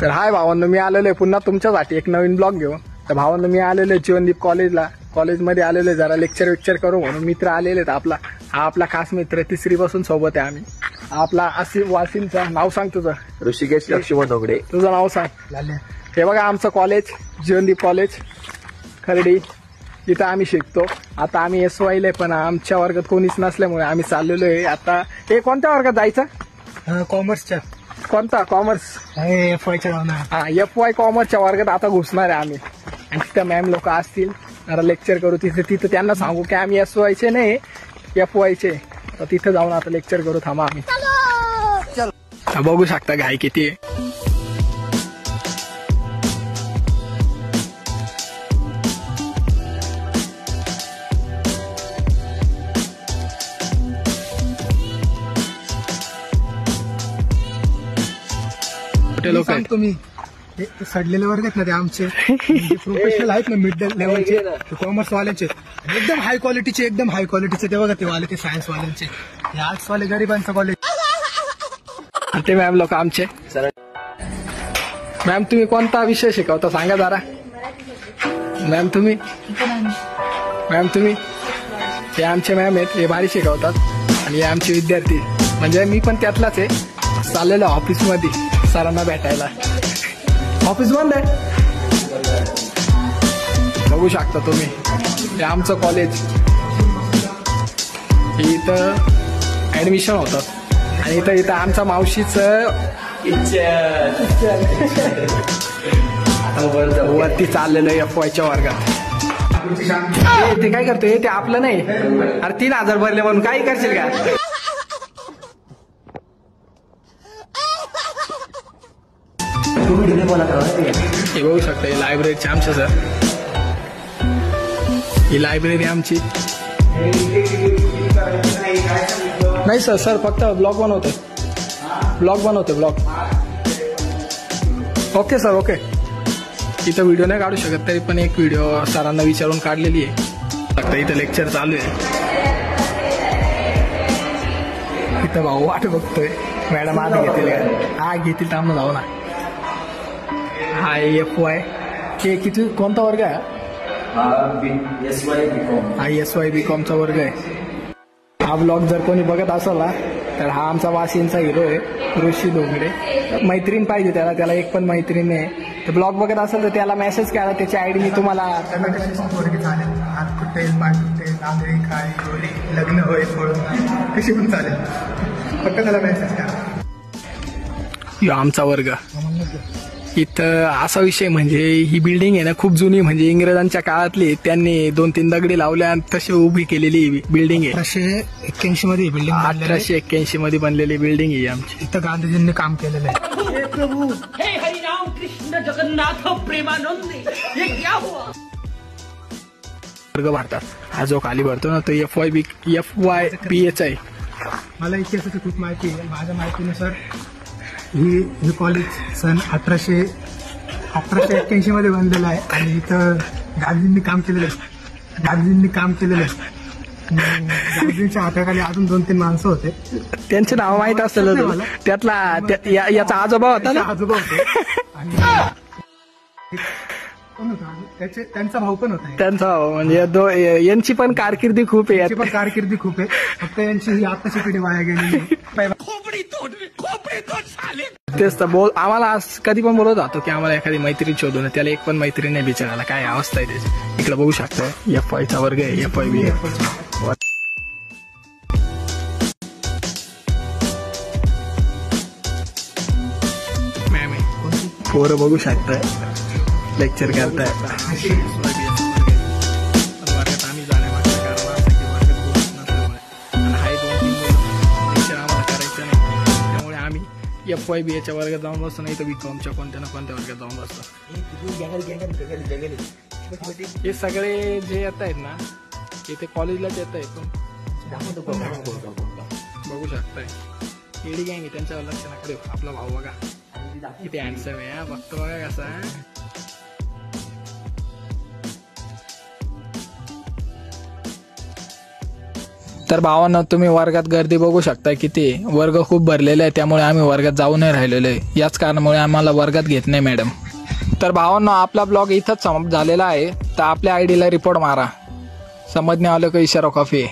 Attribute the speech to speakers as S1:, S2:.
S1: तर हाय भावांनो, मी आलेलो आहे पुन्हा तुमच्यासाठी एक नवीन ब्लॉग घेऊन. तर भावांनो, मी आलेलो आहे जीवनदीप कॉलेजमध्ये आलेलो आहे. जरा लेक्चर करू म्हणून मित्र आलेले आहेत. हा आपला खास मित्र, तिसरी पासून सोबत आहे आम्ही. आपला वासिमचा नाव सांग तुझं.
S2: ऋषिकेश लक्ष्मण ढोगडे.
S1: तुझं नाव सांग. हे बघा आमचं कॉलेज, जीवनदीप कॉलेज खर्डी. इथं आम्ही शिकतो. आता आम्ही SYला, पण आमच्या वर्गात कोणीच नसल्यामुळे आम्ही चाललेलो आहे. आता हे कोणत्या वर्गात जायचं?
S3: कॉमर्सच्या.
S1: कोणता? कॉमर्स. FY कॉमर्सच्या वर्गात आता घुसणार आहे आम्ही. आणि तिथं मॅम लोक असतील, जरा लेक्चर करू तिथं त्यांना सांगू की आम्ही SYचे नाही, FYचे. तर तिथं जाऊन आता लेक्चर करू. थांबा आम्ही बघू शकता घाई किती आहे. लोक आहेत
S3: तुम्ही सडलेले वर्ग आहेत ना ते आमचे प्रोफेशनल आहेत ना, मिड लेवलचे कॉमर्स वाल्यांचे, एकदम हाय क्वालिटीचे ते बघा. ते वाले ते सायन्स वाल्यांचे, आर्ट्स वाले गरिबांचं कॉलेज.
S1: ते मॅम लोक आमचे. मॅम तुम्ही कोणता विषय शिकवता सांगा जरा. मॅम तुम्ही हे आमचे मॅम आहेत, हे भारी शिकवतात. आणि हे आमचे विद्यार्थी, म्हणजे मी पण त्यातलाच आहे. चाललेलो ऑफिसमध्ये सरांना भेटायला. ऑफिस बंद आहे, बघू शकता तुम्ही. हे आमचं कॉलेज. इथं ऍडमिशन होतात. आणि इथं आमच्या मावशीचं वरती चाललेलं FYच्या वर्गात. ते काय करतोय? ते आपलं नाही. अरे 3000 भरले म्हणून काही करशील का? हे बघू शकता, ही लायब्ररीची आमच्या सर. ही लायब्ररी आमची नाही सर फक्त ब्लॉग बनवते. Okay sir, okay. इथं व्हिडिओ नाही काढू शकत, तरी पण एक व्हिडिओ सरांना विचारून काढलेली आहे. फक्त इथं लेक्चर चालू आहे. इथं भाऊ वाट बघतोय, मॅडम आधी घेतील का? हा घेतील, थांबून जाऊ ना. हा FY हे किती, कोणता वर्ग आहे? SY BComचा वर्ग आहे. हा ब्लॉग जर कोणी बघत असेल ना, तर हा आमचा वाशिमचा हिरो आहे, ऋषी ढोगडे. मैत्रीण पाहिजे त्याला एक पण मैत्रीण आहे. तर ब्लॉग बघत असेल तर त्याला मेसेज करा. त्याची ID मी तुम्हाला.
S3: लग्न होईल कशी पण चालेल, फक्त त्याला मेसेज करा.
S1: यो आमचा वर्ग. इथं असा विषय, म्हणजे ही बिल्डिंग आहे ना खूप जुनी, म्हणजे इंग्रजांच्या काळातली. त्यांनी 2-3 दगडी लावल्या आणि तशी उभी केलेली बिल्डिंग आहे.
S3: 1881 मध्ये बिल्डिंग.
S1: 1881 मध्ये बनलेली बिल्डिंग आहे आमची.
S3: इथं गांधीजींनी काम केलेलं आहे.
S4: हे प्रभू, हे हरिनाम कृष्ण जगन्नाथ प्रेमानंद, ये क्या हुआ?
S1: वर्ग भरतात. हा जो खाली भरतो ना, तो FY BA आहे.
S3: मला इतिहासाची खूप माहिती आहे. माझ्या माहितीनुसार हे कॉलेज सन 1881 मध्ये बनलेलं आहे. आणि इथं गांधींनी काम केलेलं आहे. गांधींच्या हाताखाली अजून 2-3 माणसं होते,
S1: त्यांचे नाव माहित असेल. त्यातला याचा आजोबा होता ना.
S3: आजोबा होते. त्यांचा भाऊ पण होता.
S1: त्यांचा भाऊ, म्हणजे यांची पण कारकिर्दी खूप आहे.
S3: फक्त यांची ही आताची पिढी वाया गेलेली.
S1: तेच तर आम्हाला कधी पण बोलत होतो की आम्हाला एखादी मैत्रीण शोधून. त्याला एक पण मैत्रीण नाही बिचारायला. काय अवस्था आहे त्याची. इकडे बघू शकता, FYचा वर्ग आहे, FY BA. मॅम आहे, पोरं बघू शकताय लेक्चर करताय. आम्ही जाण्यामागचं कारण असं की वर्गात बोलत नसल्यामुळे, आणि हाय 2-3 लेक्चर आम्हाला करायचं नाही. त्यामुळे आम्ही FY BAच्या वर्गात जाऊन बसतो, नाही तर BComच्या कोणत्या ना कोणत्या वर्गात जाऊन बसतो. हे सगळे जे येत आहेत ना, ते कॉलेजलाच येत आहेत. बघू शकताय केडी गँग आहे, त्यांच्यावर लक्ष नका देऊ. आपला भाऊ बघा किती हँडसम आहे. बघतो बघा कसा. तर भावांनो तुम्ही वर्गात गर्दी बघू शकता किती वर्ग खूप भरलेले आहे, त्यामुळे आम्ही वर्गात जाऊ नाही राहिलेलो आहे. याच कारणामुळे आम्हाला वर्गात घेत नाही मॅडम. तर भावांनो आपला ब्लॉग इथंच समाप्त झालेला आहे. तर आपल्या आयडीला रिपोर्ट मारा. समजणे आलं का इशारा कॉफी.